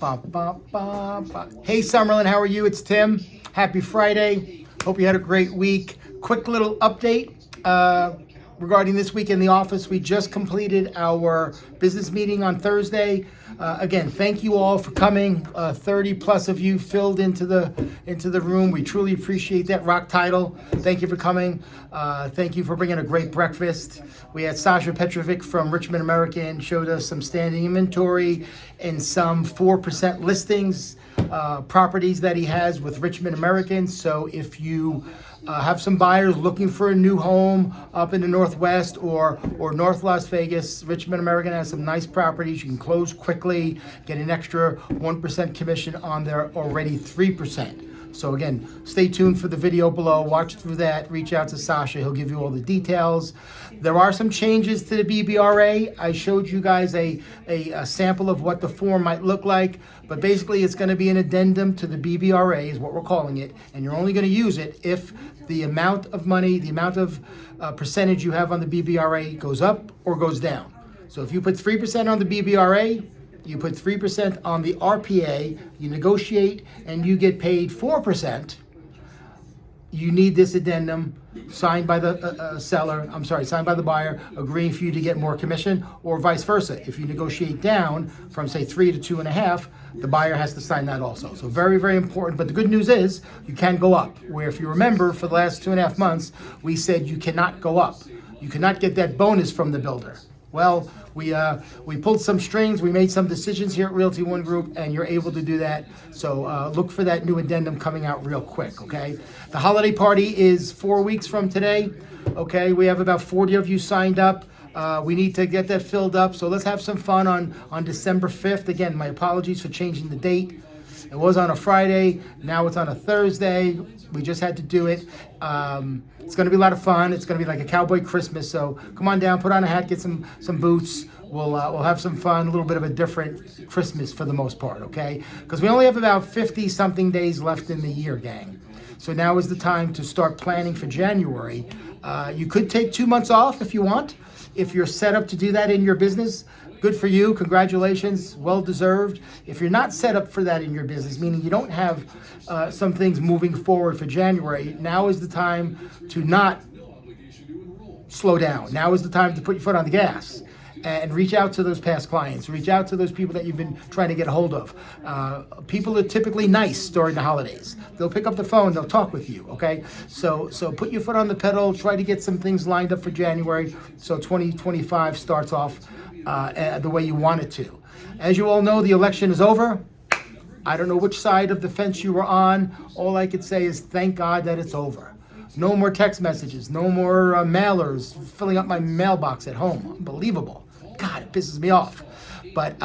Hey, Summerlin, how are you? It's Tim. Happy Friday. Hope you had a great week. Quick little update regarding this week in the office. We just completed our business meeting on Thursday. Again, thank you all for coming. 30 plus of you filled into the room. We truly appreciate that. Rock title. Thank you for coming. Thank you for bringing a great breakfast. We had Sasha Petrovic from Richmond American showed us some standing inventory and some 4% listings, properties that he has with Richmond American. So if you have some buyers looking for a new home up in the Northwest or North Las Vegas, Richmond American has some nice properties. You can close quickly, get an extra 1% commission on their already 3%. So again, stay tuned for the video below. Watch through that. Reach out to Sasha. He'll give you all the details. There are some changes to the BBRA. I showed you guys a sample of what the form might look like, but basically it's going to be an addendum to the BBRA is what we're calling it, and you're only going to use it if the amount of money, the amount of percentage you have on the BBRA goes up or goes down. So if you put 3% on the BBRA, you put 3% on the RPA, you negotiate, and you get paid 4%. You need this addendum signed by the signed by the buyer, agreeing for you to get more commission, or vice versa. If you negotiate down from, say, 3 to 2.5, the buyer has to sign that also. So very, very important. But the good news is you can go up, where if you remember for the last 2.5 months, we said you cannot go up. You cannot get that bonus from the builder. Well, we pulled some strings, we made some decisions here at Realty One Group, and you're able to do that. So look for that new addendum coming out real quick, okay? The holiday party is 4 weeks from today, okay? We have about 40 of you signed up. We need to get that filled up, so let's have some fun on December 5th. Again, my apologies for changing the date. It was on a Friday, now it's on a Thursday. We just had to do it. It's going to be a lot of fun. It's going to be like a cowboy Christmas. So come on down, put on a hat, get some boots. We'll have some fun, a little bit of a different Christmas for the most part, okay? Because we only have about 50-something days left in the year, gang. So now is the time to start planning for January. You could take 2 months off if you want. If you're set up to do that in your business, good for you. Congratulations. Well deserved. If you're not set up for that in your business, meaning you don't have some things moving forward for January, now is the time to not slow down. Now is the time to put your foot on the gas and reach out to those past clients. Reach out to those people that you've been trying to get a hold of. People are typically nice during the holidays. They'll pick up the phone, they'll talk with you, okay? So put your foot on the pedal, try to get some things lined up for January so 2025 starts off the way you want it to. As you all know, the election is over. I don't know which side of the fence you were on. All I could say is thank God that it's over. No more text messages, no more mailers filling up my mailbox at home. Unbelievable. God, it pisses me off. But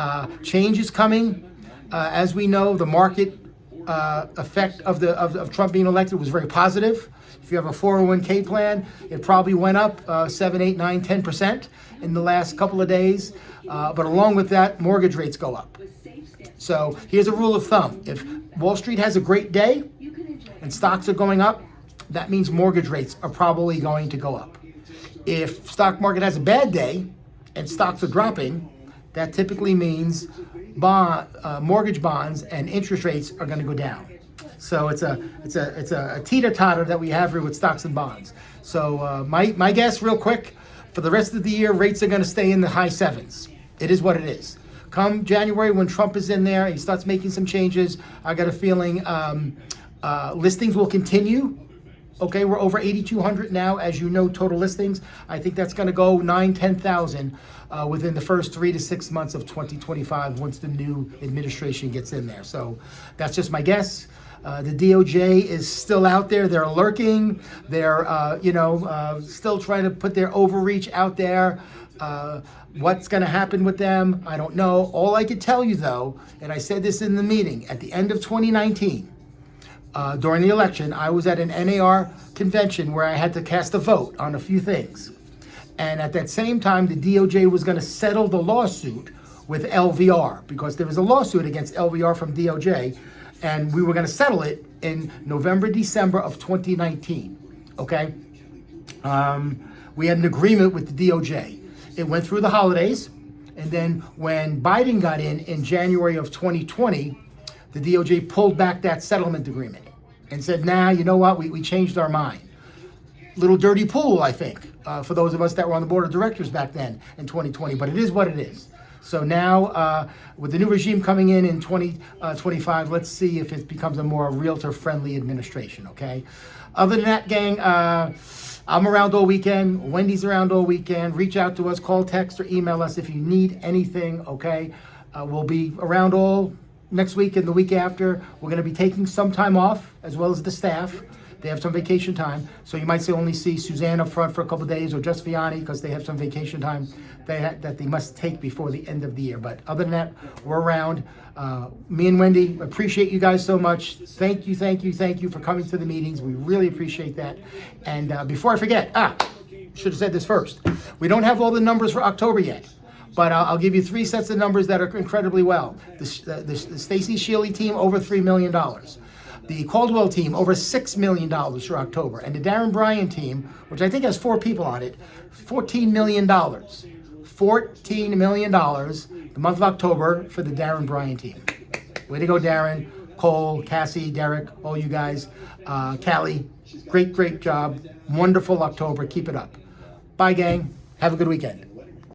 change is coming. As we know, the market effect of Trump being elected was very positive. If you have a 401k plan, it probably went up 7, 8, 9, 10% in the last couple of days. But along with that, mortgage rates go up. So here's a rule of thumb. If Wall Street has a great day and stocks are going up, that means mortgage rates are probably going to go up. If stock market has a bad day and stocks are dropping, that typically means mortgage bonds and interest rates are going to go down. So it's a teeter-totter that we have here with stocks and bonds. So my guess, real quick, for the rest of the year, rates are going to stay in the high 7s. It is what it is. Come January, when Trump is in there and he starts making some changes, I got a feeling listings will continue. Okay, we're over 8,200 now, as you know, total listings. I think that's going to go 9,000, 10,000 within the first 3 to 6 months of 2025 once the new administration gets in there. So that's just my guess. The DOJ is still out there. They're lurking. They're, still trying to put their overreach out there. What's going to happen with them, I don't know. All I can tell you, though, and I said this in the meeting, at the end of 2019, during the election, I was at an NAR convention where I had to cast a vote on a few things. And at that same time, the DOJ was going to settle the lawsuit with LVR because there was a lawsuit against LVR from DOJ, and we were going to settle it in November, December of 2019. Okay? We had an agreement with the DOJ. It went through the holidays, And then when Biden got in January of 2020, the DOJ pulled back that settlement agreement and said, nah, you know what, we changed our mind. Little dirty pool, I think, for those of us that were on the board of directors back then in 2020, but it is what it is. So now, with the new regime coming in 2025, let's see if it becomes a more realtor-friendly administration, okay? Other than that, gang, I'm around all weekend. Wendy's around all weekend. Reach out to us, call, text, or email us if you need anything, okay? We'll be around all next week and the week after. We're going to be taking some time off, as well as the staff. They have some vacation time, so you might only see Suzanne up front for a couple of days, or just Vianney, because they have some vacation time that they must take before the end of the year. But other than that, we're around. Me and Wendy appreciate you guys so much. Thank you for coming to the meetings. We really appreciate that. And before I forget, should have said this first. We don't have all the numbers for October yet, but I'll give you 3 sets of numbers that are incredibly well. The Stacy Shealy team, over $3 million. The Caldwell team, over $6 million for October. And the Darren Bryan team, which I think has 4 people on it, $14 million. $14 million the month of October for the Darren Bryan team. Way to go, Darren, Cole, Cassie, Derek, all you guys. Callie, great job. Wonderful October. Keep it up. Bye, gang. Have a good weekend.